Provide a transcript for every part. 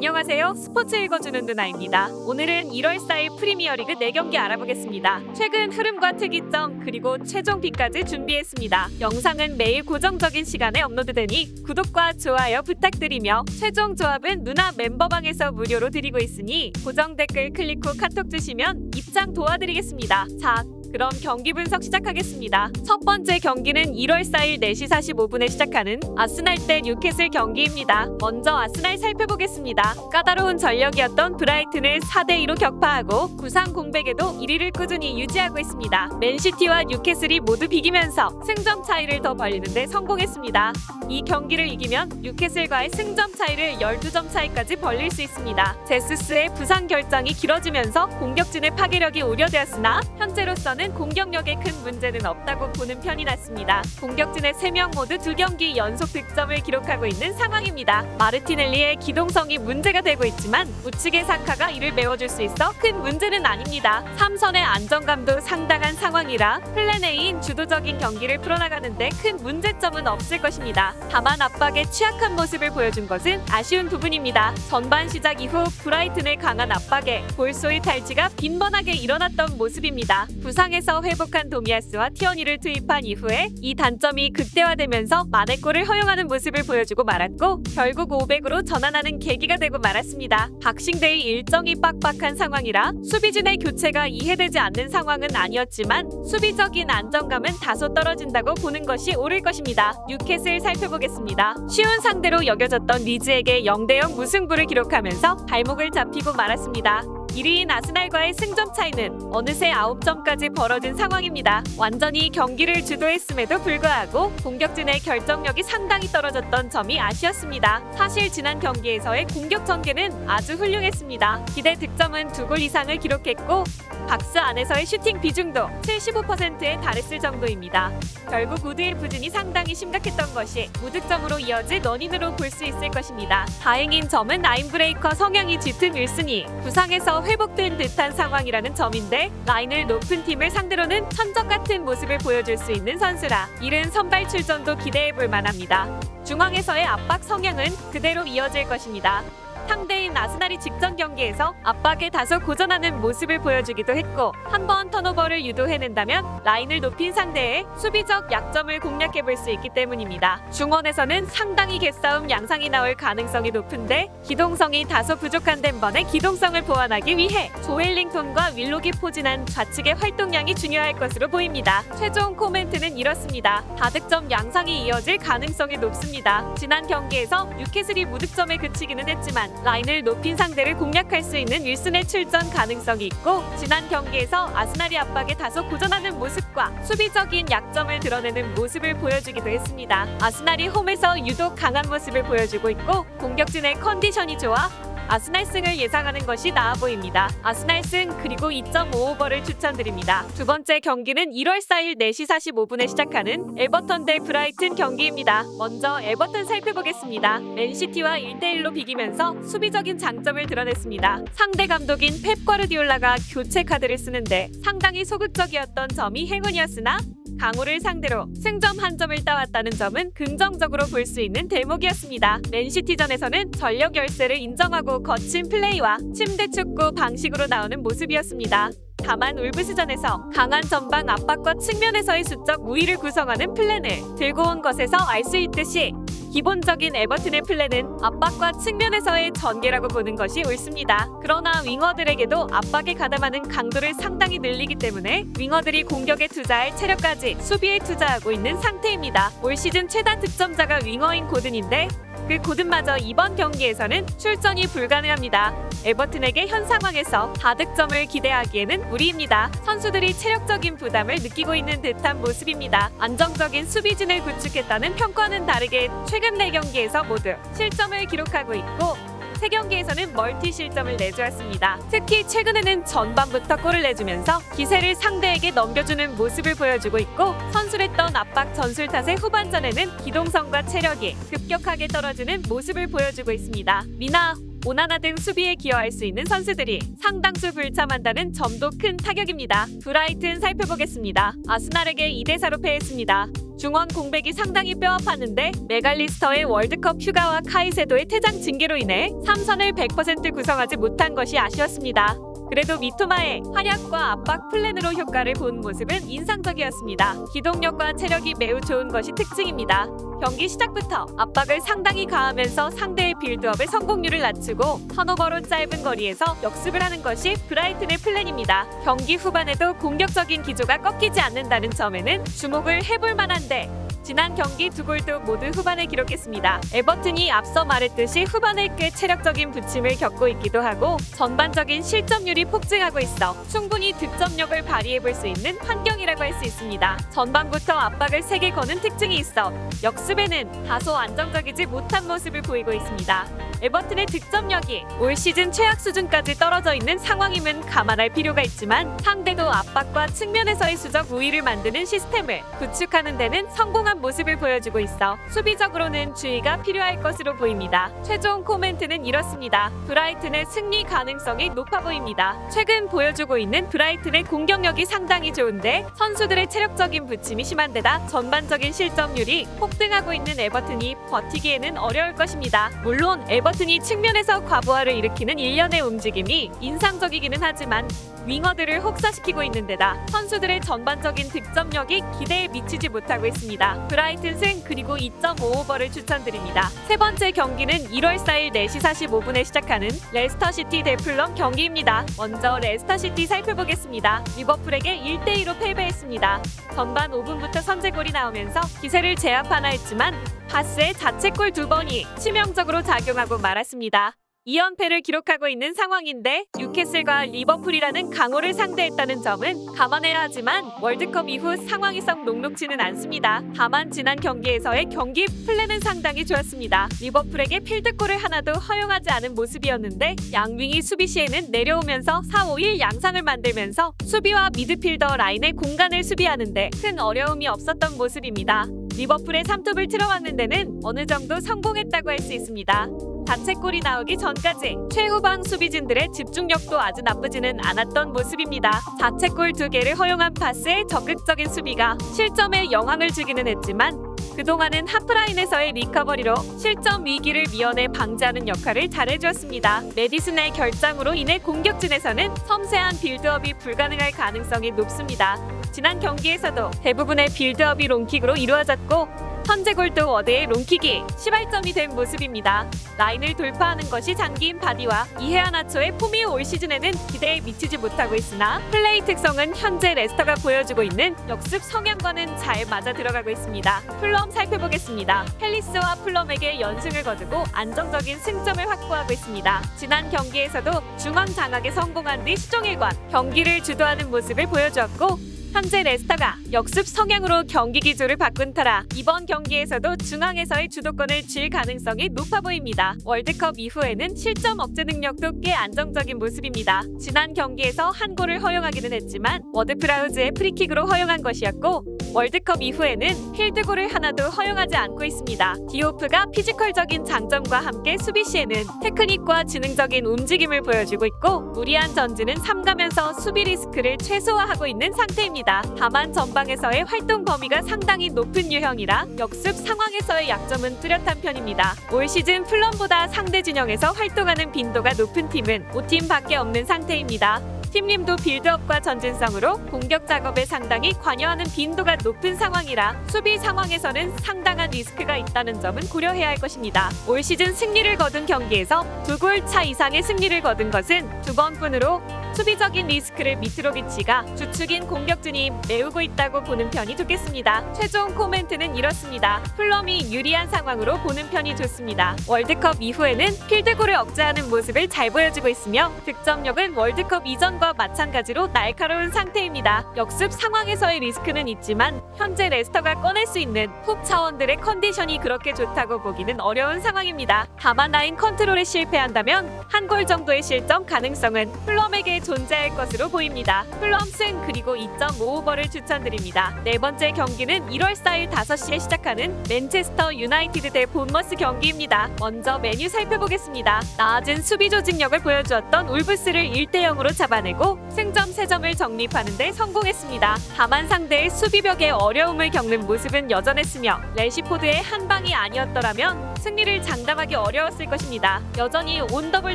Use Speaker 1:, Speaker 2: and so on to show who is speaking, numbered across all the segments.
Speaker 1: 안녕하세요. 스포츠 읽어주는 누나입니다. 오늘은 1월 4일 프리미어리그 4경기 알아보겠습니다. 최근 흐름과 특이점 그리고 최종 픽까지 준비했습니다. 영상은 매일 고정적인 시간에 업로드되니 구독과 좋아요 부탁드리며 최종 조합은 누나 멤버방에서 무료로 드리고 있으니 고정 댓글 클릭 후 카톡 주시면 입장 도와드리겠습니다. 자, 그럼 경기 분석 시작하겠습니다. 첫 번째 경기는 1월 4일 4시 45분에 시작하는 아스날 대 뉴캐슬 경기입니다. 먼저 아스날 살펴보겠습니다. 까다로운 전력이었던 브라이튼을 4대2로 격파하고 구상 공백에도 1위를 꾸준히 유지하고 있습니다. 맨시티와 뉴캐슬이 모두 비기면서 승점 차이를 더 벌리는 데 성공했습니다. 이 경기를 이기면 뉴캐슬과의 승점 차이를 12점 차이까지 벌릴 수 있습니다. 제수스의 부상 결장이 길어지면서 공격진의 파괴력이 우려되었으나 현재로서는 공격력에 큰 문제는 없다고 보는 편이 낫습니다. 공격진의 3명 모두 2경기 연속 득점을 기록하고 있는 상황입니다. 마르티넬리의 기동성이 문제가 되고 있지만 우측의 사카가 이를 메워줄 수 있어 큰 문제는 아닙니다. 3선의 안정감도 상당한 상황이라 플랜 A인 주도적인 경기를 풀어나가는데 큰 문제점은 없을 것입니다. 다만 압박에 취약한 모습을 보여준 것은 아쉬운 부분입니다. 전반 시작 이후 브라이튼의 강한 압박에 볼소의 탈취가 빈번하게 일어났던 모습입니다. 부상에서 회복한 도미아스와 티어니를 투입한 이후에 이 단점이 극대화되면서 만회 골을 허용하는 모습을 보여주고 말았고 결국 500으로 전환하는 계기가 되고 말았습니다. 박싱데이 일정이 빡빡한 상황이라 수비진의 교체가 이해되지 않는 상황은 아니었지만 수비적인 안정감은 다소 떨어진다고 보는 것이 옳을 것입니다. 뉴캐슬 살펴보겠습니다. 쉬운 상대로 여겨졌던 리즈에게 0대0 무승부를 기록하면서 발목을 잡히고 말았습니다. 1위인 아스날과의 승점 차이는 어느새 9점까지 벌어진 상황입니다. 완전히 경기를 주도했음에도 불구하고 공격진의 결정력이 상당히 떨어졌던 점이 아쉬웠습니다. 사실 지난 경기에서의 공격 전개는 아주 훌륭했습니다. 기대 득점은 2골 이상을 기록했고 박스 안에서의 슈팅 비중도 75%에 달했을 정도입니다. 결국 우드의 부진이 상당히 심각했던 것이 무득점으로 이어질 원인으로 볼 수 있을 것입니다. 다행인 점은 라인브레이커 성향이 짙은 윌슨이 부상에서 회복된 듯한 상황이라는 점인데 라인을 높은 팀을 상대로는 천적 같은 모습을 보여줄 수 있는 선수라 이른 선발 출전도 기대해볼 만합니다. 중앙에서의 압박 성향은 그대로 이어질 것입니다. 상대인 아스날이 직전 경기에서 압박에 다소 고전하는 모습을 보여주기도 했고 한번 턴오버를 유도해낸다면 라인을 높인 상대의 수비적 약점을 공략해볼 수 있기 때문입니다. 중원에서는 상당히 개싸움 양상이 나올 가능성이 높은데 기동성이 다소 부족한 덴번의 기동성을 보완하기 위해 조엘링톤과 윌록이 포진한 좌측의 활동량이 중요할 것으로 보입니다. 최종 코멘트는 이렇습니다. 다득점 양상이 이어질 가능성이 높습니다. 지난 경기에서 뉴캐슬이 무득점에 그치기는 했지만 라인을 높인 상대를 공략할 수 있는 윌슨의 출전 가능성이 있고 지난 경기에서 아스날이 압박에 다소 고전하는 모습과 수비적인 약점을 드러내는 모습을 보여주기도 했습니다. 아스날이 홈에서 유독 강한 모습을 보여주고 있고 공격진의 컨디션이 좋아 아스날 승을 예상하는 것이 나아 보입니다. 아스날 승 그리고 2.5오버를 추천드립니다. 두 번째 경기는 1월 4일 4시 45분에 시작하는 에버턴 대 브라이튼 경기입니다. 먼저 에버턴 살펴보겠습니다. 맨시티와 1대1로 비기면서 수비적인 장점을 드러냈습니다. 상대 감독인 펩 과르디올라가 교체 카드를 쓰는데 상당히 소극적이었던 점이 행운이었으나 강호를 상대로 승점 1점을 따왔다는 점은 긍정적으로 볼 수 있는 대목이었습니다. 맨시티전에서는 전력 열세를 인정하고 거친 플레이와 침대 축구 방식으로 나오는 모습이었습니다. 다만 울브스전에서 강한 전방 압박과 측면에서의 수적 우위를 구성하는 플랜을 들고 온 것에서 알 수 있듯이 기본적인 에버튼의 플랜은 압박과 측면에서의 전개라고 보는 것이 옳습니다. 그러나 윙어들에게도 압박에 가담하는 강도를 상당히 늘리기 때문에 윙어들이 공격에 투자할 체력까지 수비에 투자하고 있는 상태입니다. 올 시즌 최다 득점자가 윙어인 고든인데 그 고든마저 이번 경기에서는 출전이 불가능합니다. 에버튼에게 현 상황에서 다득점을 기대하기에는 무리입니다. 선수들이 체력적인 부담을 느끼고 있는 듯한 모습입니다. 안정적인 수비진을 구축했다는 평가와는 다르게 최근 4경기에서 모두 실점을 기록하고 있고 3경기에서는 멀티 실점을 내주었습니다. 특히 최근에는 전반부터 골을 내주면서 기세를 상대에게 넘겨주는 모습을 보여주고 있고 선술했던 압박 전술 탓에 후반전에는 기동성과 체력이 급격하게 떨어지는 모습을 보여주고 있습니다. 미나 오나나 등 수비에 기여할 수 있는 선수들이 상당수 불참한다는 점도 큰 타격입니다. 브라이튼 살펴보겠습니다. 아스날에게 2대4로 패했습니다. 중원 공백이 상당히 뼈아팠는데 메갈리스터의 월드컵 휴가와 카이세도의 퇴장 징계로 인해 3선을 100% 구성하지 못한 것이 아쉬웠습니다. 그래도 미토마의 활약과 압박 플랜으로 효과를 본 모습은 인상적이었습니다. 기동력과 체력이 매우 좋은 것이 특징입니다. 경기 시작부터 압박을 상당히 가하면서 상대의 빌드업의 성공률을 낮추고 턴오버로 짧은 거리에서 역습을 하는 것이 브라이튼의 플랜입니다. 경기 후반에도 공격적인 기조가 꺾이지 않는다는 점에는 주목을 해볼 만한데 지난 경기 두 골도 모두 후반에 기록했습니다. 에버튼이 앞서 말했듯이 후반에 꽤 체력적인 부침을 겪고 있기도 하고 전반적인 실점률이 폭증하고 있어 충분히 득점력을 발휘해볼 수 있는 환경이라고 할 수 있습니다. 전반부터 압박을 세게 거는 특징이 있어 역습에는 다소 안정적이지 못한 모습을 보이고 있습니다. 에버튼의 득점력이 올 시즌 최악 수준까지 떨어져 있는 상황임은 감안할 필요가 있지만 상대도 압박과 측면에서의 수적 우위를 만드는 시스템을 구축하는 데는 성공한 모습을 보여주고 있어 수비적으로는 주의가 필요할 것으로 보입니다. 최종 코멘트는 이렇습니다. 브라이튼의 승리 가능성이 높아 보입니다. 최근 보여주고 있는 브라이튼의 공격력이 상당히 좋은데 선수들의 체력적인 부침이 심한 데다 전반적인 실점률이 폭등하고 있는 에버튼이 버티기에는 어려울 것입니다. 물론 에버튼이 측면에서 과부하를 일으키는 일련의 움직임이 인상적이기는 하지만 윙어들을 혹사시키고 있는 데다 선수들의 전반적인 득점력이 기대에 미치지 못하고 있습니다. 브라이튼 승 그리고 2.5오버를 추천드립니다. 세 번째 경기는 1월 4일 4시 45분에 시작하는 레스터시티 대 풀럼 경기입니다. 먼저 레스터시티 살펴보겠습니다. 리버풀에게 1대2로 패배했습니다. 전반 5분부터 선제골이 나오면서 기세를 제압하나 했지만 바스의 자책골 2번이 치명적으로 작용하고 말았습니다. 2연패를 기록하고 있는 상황인데 뉴캐슬과 리버풀이라는 강호를 상대했다는 점은 감안해야 하지만 월드컵 이후 상황이 썩 녹록지는 않습니다. 다만 지난 경기에서의 경기 플랜은 상당히 좋았습니다. 리버풀에게 필드골을 하나도 허용하지 않은 모습이었는데 양윙이 수비 시에는 내려오면서 4-5-1 양상을 만들면서 수비와 미드필더 라인의 공간을 수비하는데 큰 어려움이 없었던 모습입니다. 리버풀의 3톱을 틀어막는 데는 어느 정도 성공했다고 할 수 있습니다. 자책골이 나오기 전까지 최후방 수비진들의 집중력도 아주 나쁘지는 않았던 모습입니다. 자책골 2개를 허용한 파스의 적극적인 수비가 실점에 영향을 주기는 했지만 그동안은 하프라인에서의 리커버리로 실점 위기를 미연에 방지하는 역할을 잘해주었습니다. 메디슨의 결장으로 인해 공격진에서는 섬세한 빌드업이 불가능할 가능성이 높습니다. 지난 경기에서도 대부분의 빌드업이 롱킥으로 이루어졌고 선제골도 워드의 롱킥이 시발점이 된 모습입니다. 라인을 돌파하는 것이 장기인 바디와 이헤아나초의 폼이 올 시즌에는 기대에 미치지 못하고 있으나 플레이 특성은 현재 레스터가 보여주고 있는 역습 성향과는 잘 맞아 들어가고 있습니다. 풀럼 살펴보겠습니다. 팰리스와 풀럼에게 연승을 거두고 안정적인 승점을 확보하고 있습니다. 지난 경기에서도 중원 장악에 성공한 뒤 수종일관 경기를 주도하는 모습을 보여주었고 현재 레스터가 역습 성향으로 경기 기조를 바꾼 터라 이번 경기에서도 중앙에서의 주도권을 쥘 가능성이 높아 보입니다. 월드컵 이후에는 실점 억제 능력도 꽤 안정적인 모습입니다. 지난 경기에서 한 골을 허용하기는 했지만 워드프라우즈의 프리킥으로 허용한 것이었고 월드컵 이후에는 필드골을 하나도 허용하지 않고 있습니다. 디오프가 피지컬적인 장점과 함께 수비 시에는 테크닉과 지능적인 움직임을 보여주고 있고 무리한 전진은 삼가면서 수비 리스크를 최소화하고 있는 상태입니다. 다만 전방에서의 활동 범위가 상당히 높은 유형이라 역습 상황에서의 약점은 뚜렷한 편입니다. 올 시즌 플럼보다 상대 진영에서 활동하는 빈도가 높은 팀은 5팀밖에 없는 상태입니다. 팀님도 빌드업과 전진성으로 공격 작업에 상당히 관여하는 빈도가 높은 상황이라 수비 상황에서는 상당한 리스크가 있다는 점은 고려해야 할 것입니다. 올 시즌 승리를 거둔 경기에서 2골 차 이상의 승리를 거둔 것은 2번뿐으로 수비적인 리스크를 미트로비치가 주축인 공격진이 메우고 있다고 보는 편이 좋겠습니다. 최종 코멘트는 이렇습니다. 풀럼이 유리한 상황으로 보는 편이 좋습니다. 월드컵 이후에는 필드골을 억제하는 모습을 잘 보여주고 있으며 득점력은 월드컵 이전과 마찬가지로 날카로운 상태입니다. 역습 상황에서의 리스크는 있지만 현재 레스터가 꺼낼 수 있는 톱 차원들의 컨디션이 그렇게 좋다고 보기는 어려운 상황입니다. 다만 라인 컨트롤에 실패한다면 한 골 정도의 실점 가능성은 풀럼에게 존재할 것으로 보입니다. 풀럼 승 그리고 2.5오버를 추천드립니다. 네 번째 경기는 1월 4일 5시에 시작하는 맨체스터 유나이티드 대 본머스 경기입니다. 먼저 메뉴 살펴보겠습니다. 낮은 수비 조직력을 보여주었던 울브스를 1대0으로 잡아내고 승점 3점을 정립하는 데 성공했습니다. 다만 상대의 수비벽에 어려움을 겪는 모습은 여전했으며 래시포드의 한 방이 아니었더라면 승리를 장담하기 어려웠을 것입니다. 여전히 온더블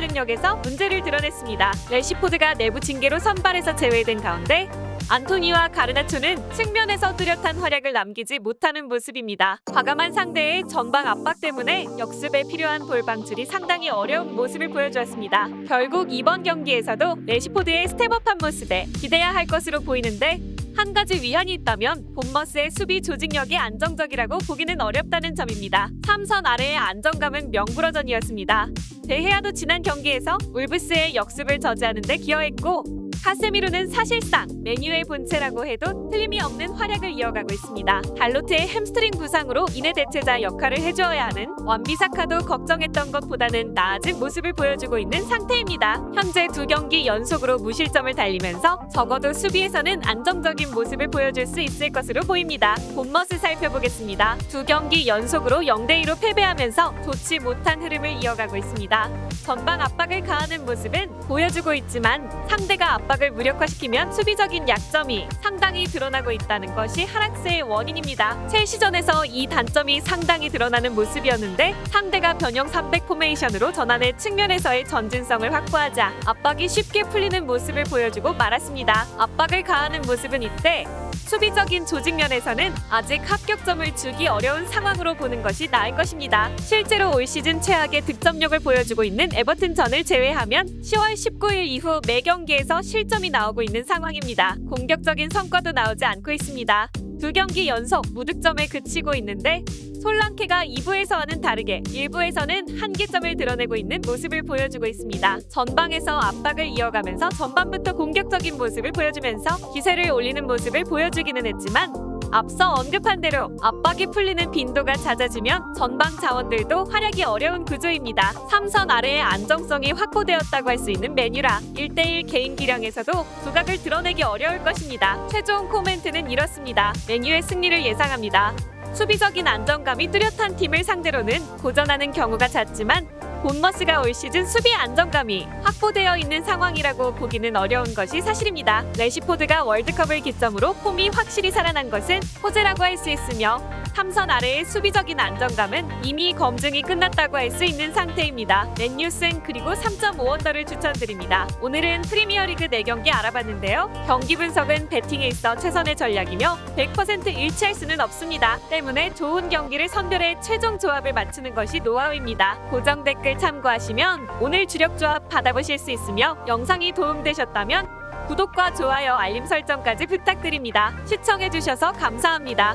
Speaker 1: 능력에서 문제를 드러냈습니다. 래시포드가 내부 징계로 선발에서 제외된 가운데 안토니와 가르나초는 측면에서 뚜렷한 활약을 남기지 못하는 모습입니다. 과감한 상대의 전방 압박 때문에 역습에 필요한 볼 방출이 상당히 어려운 모습을 보여주었습니다. 결국 이번 경기에서도 래시포드의 스텝업한 모습에 기대해야 할 것으로 보이는데 한 가지 위안이 있다면 본머스의 수비 조직력이 안정적이라고 보기는 어렵다는 점입니다. 3선 아래의 안정감은 명불허전이었습니다. 데헤아도 지난 경기에서 울브스의 역습을 저지하는 데 기여했고 카세미로는 사실상 메뉴의 본체라고 해도 틀림이 없는 활약을 이어가고 있습니다. 달로트의 햄스트링 부상으로 인해 대체자 역할을 해주어야 하는 완비사카도 걱정했던 것보다는 나아진 모습을 보여주고 있는 상태입니다. 현재 2경기 연속으로 무실점을 달리면서 적어도 수비에서는 안정적인 모습을 보여줄 수 있을 것으로 보입니다. 본머스 살펴보겠습니다. 2경기 연속으로 0대2로 패배하면서 좋지 못한 흐름을 이어가고 있습니다. 전방 압박을 가하는 모습은 보여주고 있지만 상대가 압박을 무력화시키면 수비적인 약점이 상당히 드러나고 있다는 것이 하락세의 원인입니다. 첼시전에서 이 단점이 상당히 드러나는 모습이었는데 상대가 변형 300 포메이션으로 전환해 측면에서의 전진성을 확보하자 압박이 쉽게 풀리는 모습을 보여주고 말았습니다. 압박을 가하는 모습은 이때 수비적인 조직면에서는 아직 합격점을 주기 어려운 상황으로 보는 것이 나을 것입니다. 실제로 올 시즌 최악의 득점력을 보여주고 있는 에버튼전을 제외하면 10월 19일 이후 매 경기에서 실점이 나오고 있는 상황입니다. 공격적인 성과도 나오지 않고 있습니다. 2경기 연속 무득점에 그치고 있는데 솔랑케가 2부에서와는 다르게 1부에서는 한계점을 드러내고 있는 모습을 보여주고 있습니다. 전방에서 압박을 이어가면서 전반부터 공격적인 모습을 보여주면서 기세를 올리는 모습을 보여주기는 했지만 앞서 언급한 대로 압박이 풀리는 빈도가 잦아지면 전방 자원들도 활약이 어려운 구조입니다. 3선 아래의 안정성이 확보되었다고 할 수 있는 메뉴라 1대1 개인 기량에서도 두각을 드러내기 어려울 것입니다. 최종 코멘트는 이렇습니다. 메뉴의 승리를 예상합니다. 수비적인 안정감이 뚜렷한 팀을 상대로는 고전하는 경우가 잦지만 본머스가 올 시즌 수비 안정감이 확보되어 있는 상황이라고 보기는 어려운 것이 사실입니다. 래시포드가 월드컵을 기점으로 폼이 확실히 살아난 것은 호재라고 할 수 있으며 3선 아래의 수비적인 안정감은 이미 검증이 끝났다고 할 수 있는 상태입니다. 맨유승 그리고 3.5언더를 추천드립니다. 오늘은 프리미어리그 4경기 알아봤는데요. 경기 분석은 배팅에 있어 최선의 전략이며 100% 일치할 수는 없습니다. 때문에 좋은 경기를 선별해 최종 조합을 맞추는 것이 노하우입니다. 고정 댓글 참고하시면 오늘 주력 조합 받아보실 수 있으며 영상이 도움되셨다면 구독과 좋아요 알림 설정까지 부탁드립니다. 시청해주셔서 감사합니다.